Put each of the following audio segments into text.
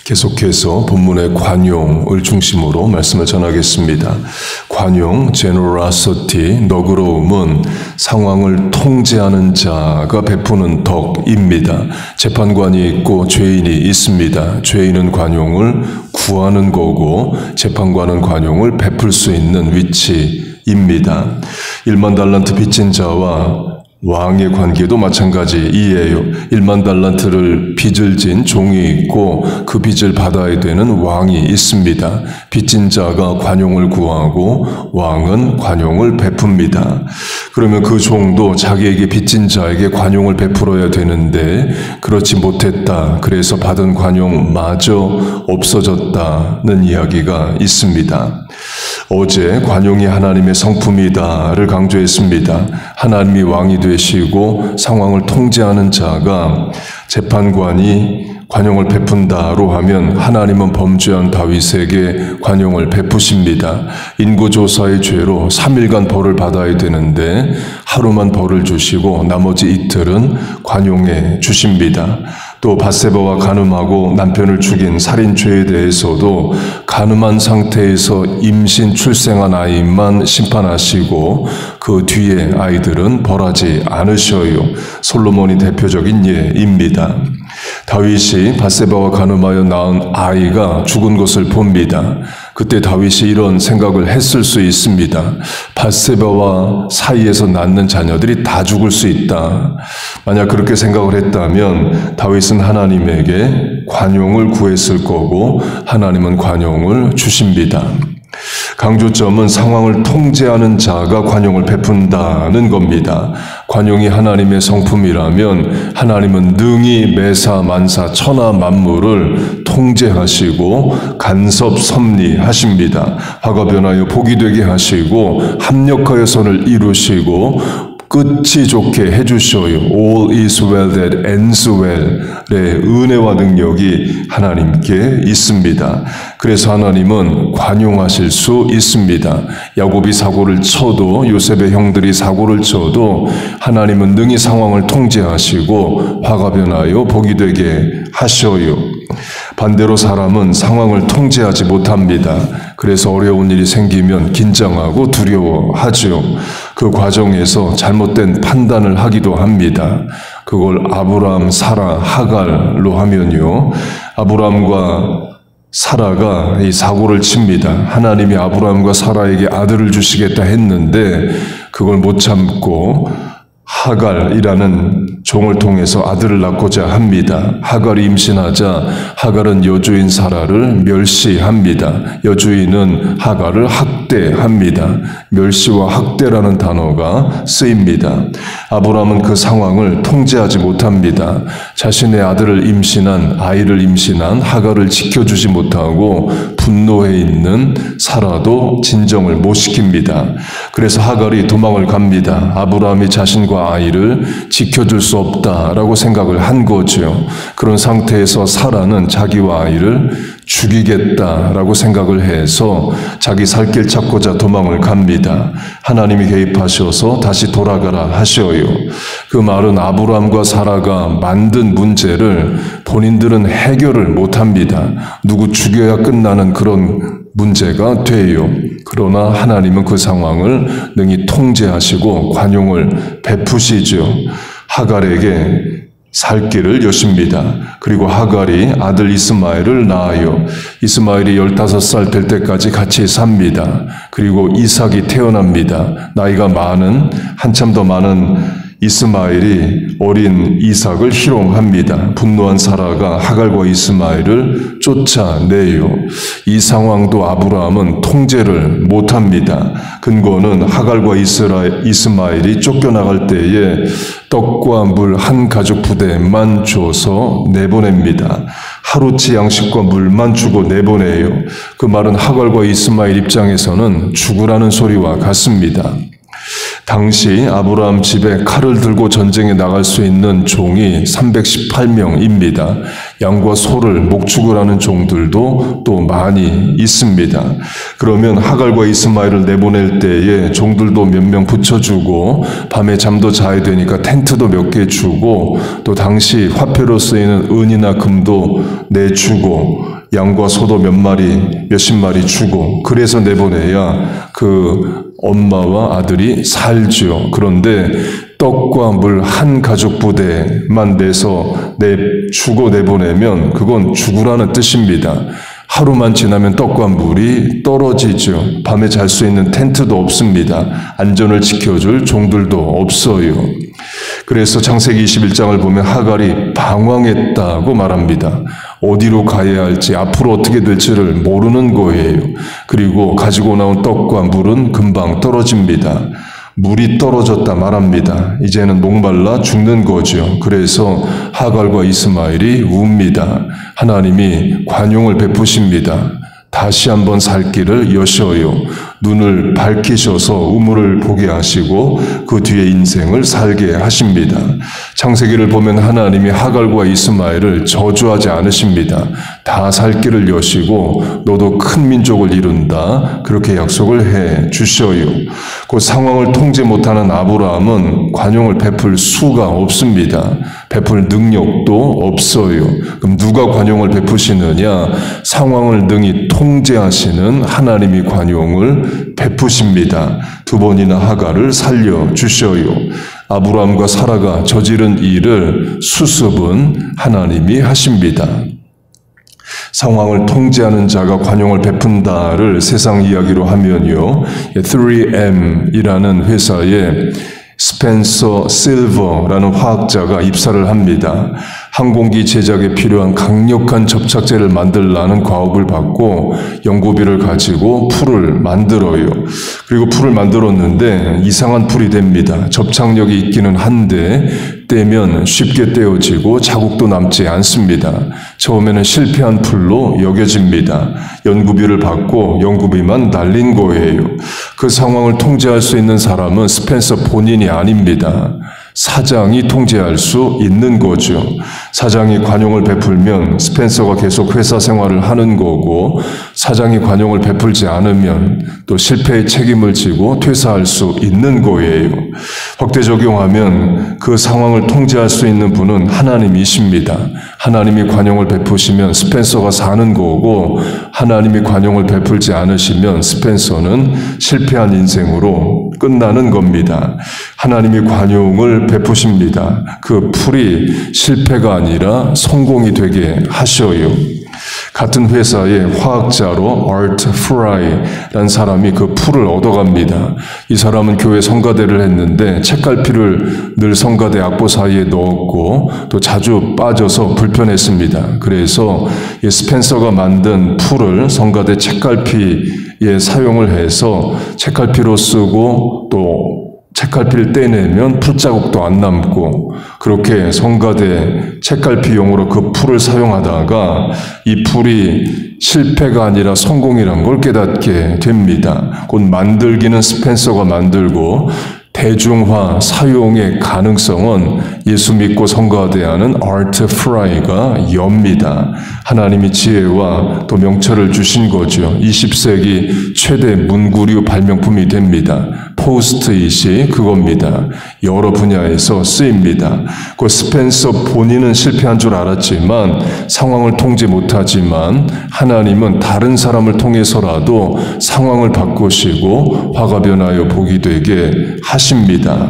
계속해서 본문의 관용을 중심으로 말씀을 전하겠습니다. 관용, generosity, 너그러움은 상황을 통제하는 자가 베푸는 덕입니다. 재판관이 있고 죄인이 있습니다. 죄인은 관용을 구하는 거고 재판관은 관용을 베풀 수 있는 위치입니다. 1만 달란트 빚진 자와 왕의 관계도 마찬가지이에요. 1만 달란트를 빚을 진 종이 있고 그 빚을 받아야 되는 왕이 있습니다. 빚진 자가 관용을 구하고 왕은 관용을 베풉니다. 그러면 그 종도 자기에게 빚진 자에게 관용을 베풀어야 되는데 그렇지 못했다. 그래서 받은 관용마저 없어졌다는 이야기가 있습니다. 어제 관용이 하나님의 성품이다를 강조했습니다. 하나님이 왕이 되시고 상황을 통제하는 자가 재판관이 관용을 베푼다로 하면 하나님은 범죄한 다윗에게 관용을 베푸십니다. 인구조사의 죄로 3일간 벌을 받아야 되는데 하루만 벌을 주시고 나머지 이틀은 관용해 주십니다. 또 밧세바와 간음하고 남편을 죽인 살인죄에 대해서도 간음한 상태에서 임신 출생한 아이만 심판하시고 그 뒤에 아이들은 벌하지 않으셔요. 솔로몬이 대표적인 예입니다. 다윗이 밧세바와 간음하여 낳은 아이가 죽은 것을 봅니다. 그때 다윗이 이런 생각을 했을 수 있습니다. 밧세바와 사이에서 낳는 자녀들이 다 죽을 수 있다. 만약 그렇게 생각을 했다면 다윗은 하나님에게 관용을 구했을 거고 하나님은 관용을 주십니다. 강조점은 상황을 통제하는 자가 관용을 베푼다는 겁니다. 관용이 하나님의 성품이라면 하나님은 능히 매사 만사 천하 만물을 통제하시고 간섭 섭리하십니다. 화가 변하여 복이 되게 하시고 합력하여 선을 이루시고 끝이 좋게 해주셔요. All is well that ends well의 은혜와 능력이 하나님께 있습니다. 그래서 하나님은 관용하실 수 있습니다. 야곱이 사고를 쳐도 요셉의 형들이 사고를 쳐도 하나님은 능히 상황을 통제하시고 화가 변하여 복이 되게 하셔요. 반대로 사람은 상황을 통제하지 못합니다. 그래서 어려운 일이 생기면 긴장하고 두려워하죠. 그 과정에서 잘못된 판단을 하기도 합니다. 그걸 아브람, 사라, 하갈로 하면요. 아브람과 사라가 이 사고를 칩니다. 하나님이 아브람과 사라에게 아들을 주시겠다 했는데 그걸 못 참고 하갈이라는 종을 통해서 아들을 낳고자 합니다. 하갈이 임신하자 하갈은 여주인 사라를 멸시합니다. 여주인은 하갈을 학대합니다. 멸시와 학대라는 단어가 쓰입니다. 아브람은 그 상황을 통제하지 못합니다. 자신의 아이를 임신한 하갈을 지켜주지 못하고 분노해 있는 사라도 진정을 못 시킵니다. 그래서 하갈이 도망을 갑니다. 아브람이 자신과 아이를 지켜줄 수 없다라고 생각을 한 거죠. 그런 상태에서 사라는 자기와 아이를 죽이겠다라고 생각을 해서 자기 살 길 찾고자 도망을 갑니다. 하나님이 개입하셔서 다시 돌아가라 하셔요. 그 말은 아브람과 사라가 만든 문제를 본인들은 해결을 못합니다. 누구 죽여야 끝나는 그런 문제가 돼요. 그러나 하나님은 그 상황을 능히 통제하시고 관용을 베푸시죠. 하갈에게 살 길을 여십니다. 그리고 하갈이 아들 이스마엘을 낳아요. 이스마엘이 15살 될 때까지 같이 삽니다. 그리고 이삭이 태어납니다. 나이가 한참 더 많은 이스마엘이 어린 이삭을 희롱합니다. 분노한 사라가 하갈과 이스마엘을 쫓아내요. 이 상황도 아브라함은 통제를 못합니다. 근거는 하갈과 이스마엘이 쫓겨나갈 때에 떡과 물 한 가죽 부대만 줘서 내보냅니다. 하루치 양식과 물만 주고 내보내요. 그 말은 하갈과 이스마엘 입장에서는 죽으라는 소리와 같습니다. 당시 아브라함 집에 칼을 들고 전쟁에 나갈 수 있는 종이 318명입니다. 양과 소를 목축을 하는 종들도 또 많이 있습니다. 그러면 하갈과 이스마엘을 내보낼 때에 종들도 몇 명 붙여주고 밤에 잠도 자야 되니까 텐트도 몇 개 주고 또 당시 화폐로 쓰이는 은이나 금도 내주고 양과 소도 몇십 마리 주고 그래서 내보내야 그 엄마와 아들이 살죠. 그런데 떡과 물 한 가족 부대만 내서 주고 내보내면 그건 죽으라는 뜻입니다. 하루만 지나면 떡과 물이 떨어지죠. 밤에 잘 수 있는 텐트도 없습니다. 안전을 지켜줄 종들도 없어요. 그래서 창세기 21장을 보면 하갈이 방황했다고 말합니다. 어디로 가야 할지 앞으로 어떻게 될지를 모르는 거예요. 그리고 가지고 나온 떡과 물은 금방 떨어집니다. 물이 떨어졌다 말합니다. 이제는 목말라 죽는 거죠. 그래서 하갈과 이스마엘이 웁니다. 하나님이 관용을 베푸십니다. 다시 한번 살 길을 여셔요. 눈을 밝히셔서 우물을 보게 하시고 그 뒤에 인생을 살게 하십니다. 창세기를 보면 하나님이 하갈과 이스마엘을 저주하지 않으십니다. 다 살 길을 여시고 너도 큰 민족을 이룬다. 그렇게 약속을 해 주셔요. 그 상황을 통제 못하는 아브라함은 관용을 베풀 수가 없습니다. 베풀 능력도 없어요. 그럼 누가 관용을 베푸시느냐? 상황을 능히 통제하시는 하나님이 관용을 베푸십니다. 두 번이나 하갈을 살려주셔요. 아브라함과 사라가 저지른 일을 수습은 하나님이 하십니다. 상황을 통제하는 자가 관용을 베푼다를 세상 이야기로 하면요. 3M이라는 회사에 스펜서 실버라는 화학자가 입사를 합니다. 항공기 제작에 필요한 강력한 접착제를 만들라는 과업을 받고 연구비를 가지고 풀을 만들어요. 그리고 풀을 만들었는데 이상한 풀이 됩니다. 접착력이 있기는 한데 떼면 쉽게 떼어지고 자국도 남지 않습니다. 처음에는 실패한 풀로 여겨집니다. 연구비를 받고 연구비만 날린 거예요. 그 상황을 통제할 수 있는 사람은 스펜서 본인이 아닙니다. 사장이 통제할 수 있는 거죠. 사장이 관용을 베풀면 스펜서가 계속 회사 생활을 하는 거고 사장이 관용을 베풀지 않으면 또 실패의 책임을 지고 퇴사할 수 있는 거예요. 확대 적용하면 그 상황을 통제할 수 있는 분은 하나님이십니다. 하나님이 관용을 베푸시면 스펜서가 사는 거고 하나님이 관용을 베풀지 않으시면 스펜서는 실패한 인생으로 끝나는 겁니다. 하나님이 관용을 베푸십니다. 그 풀이 실패가 아니라 성공이 되게 하셔요. 같은 회사의 화학자로 아트 프라이라는 사람이 그 풀을 얻어갑니다. 이 사람은 교회 성가대를 했는데 책갈피를 늘 성가대 악보 사이에 넣었고 또 자주 빠져서 불편했습니다. 그래서 이 스펜서가 만든 풀을 성가대 책갈피에 사용을 해서 책갈피로 쓰고 또 책갈피를 떼내면 풀자국도 안 남고 그렇게 성가대 책갈피용으로 그 풀을 사용하다가 이 풀이 실패가 아니라 성공이란 걸 깨닫게 됩니다. 곧 만들기는 스펜서가 만들고 대중화 사용의 가능성은 예수 믿고 성가대하는 아트 프라이가 엽니다. 하나님이 지혜와 또 명철을 주신 거죠. 20세기 최대 문구류 발명품이 됩니다. 포스트잇이 그겁니다. 여러 분야에서 쓰입니다. 그 스펜서 본인은 실패한 줄 알았지만 상황을 통제 못하지만 하나님은 다른 사람을 통해서라도 상황을 바꾸시고 화가 변하여 복이 되게 하십니다.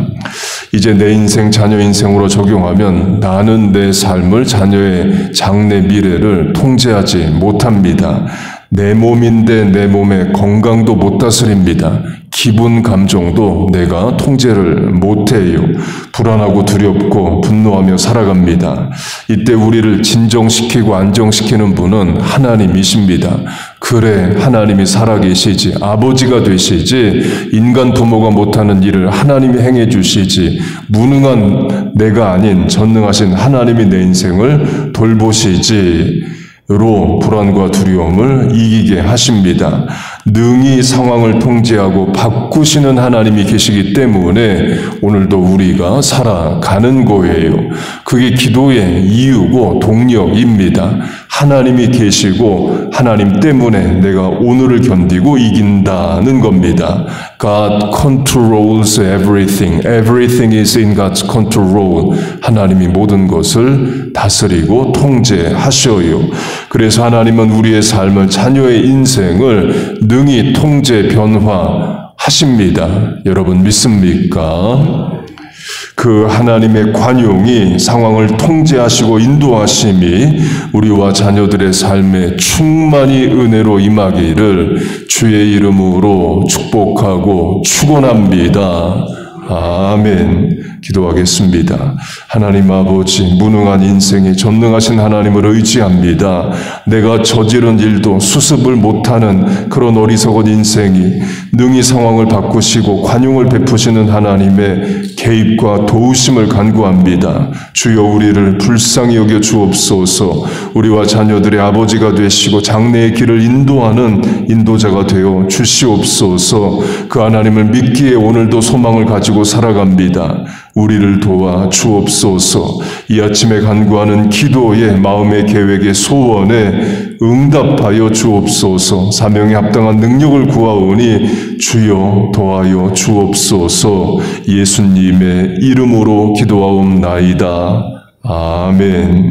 이제 내 인생, 자녀 인생으로 적용하면 나는 내 삶을, 자녀의 장래 미래를 통제하지 못합니다. 내 몸인데 내 몸의 건강도 못 다스립니다. 기분, 감정도 내가 통제를 못해요. 불안하고 두렵고 분노하며 살아갑니다. 이때 우리를 진정시키고 안정시키는 분은 하나님이십니다. 그래, 하나님이 살아계시지, 아버지가 되시지, 인간 부모가 못하는 일을 하나님이 행해 주시지, 무능한 내가 아닌 전능하신 하나님이 내 인생을 돌보시지, 로 불안과 두려움을 이기게 하십니다. 능히 상황을 통제하고 바꾸시는 하나님이 계시기 때문에 오늘도 우리가 살아가는 거예요. 그게 기도의 이유고 동력입니다. 하나님이 계시고 하나님 때문에 내가 오늘을 견디고 이긴다는 겁니다. God controls everything. Everything is in God's control. 하나님이 모든 것을 다스리고 통제하셔요. 그래서 하나님은 우리의 삶을, 자녀의 인생을 능히 통제 변화하십니다. 여러분 믿습니까? 그 하나님의 관용이 상황을 통제하시고 인도하심이 우리와 자녀들의 삶에 충만히 은혜로 임하기를 주의 이름으로 축복하고 축원합니다. 아멘. 기도하겠습니다. 하나님 아버지, 무능한 인생에 전능하신 하나님을 의지합니다. 내가 저지른 일도 수습을 못하는 그런 어리석은 인생이 능히 상황을 바꾸시고 관용을 베푸시는 하나님의 개입과 도우심을 간구합니다. 주여 우리를 불쌍히 여겨 주옵소서. 우리와 자녀들의 아버지가 되시고 장래의 길을 인도하는 인도자가 되어 주시옵소서. 그 하나님을 믿기에 오늘도 소망을 가지고 살아갑니다. 우리를 도와 주옵소서. 이 아침에 간구하는 기도에, 마음의 계획에, 소원에 응답하여 주옵소서. 사명에 합당한 능력을 구하오니 주여 도와여 주옵소서. 예수님의 이름으로 기도하옵나이다. 아멘.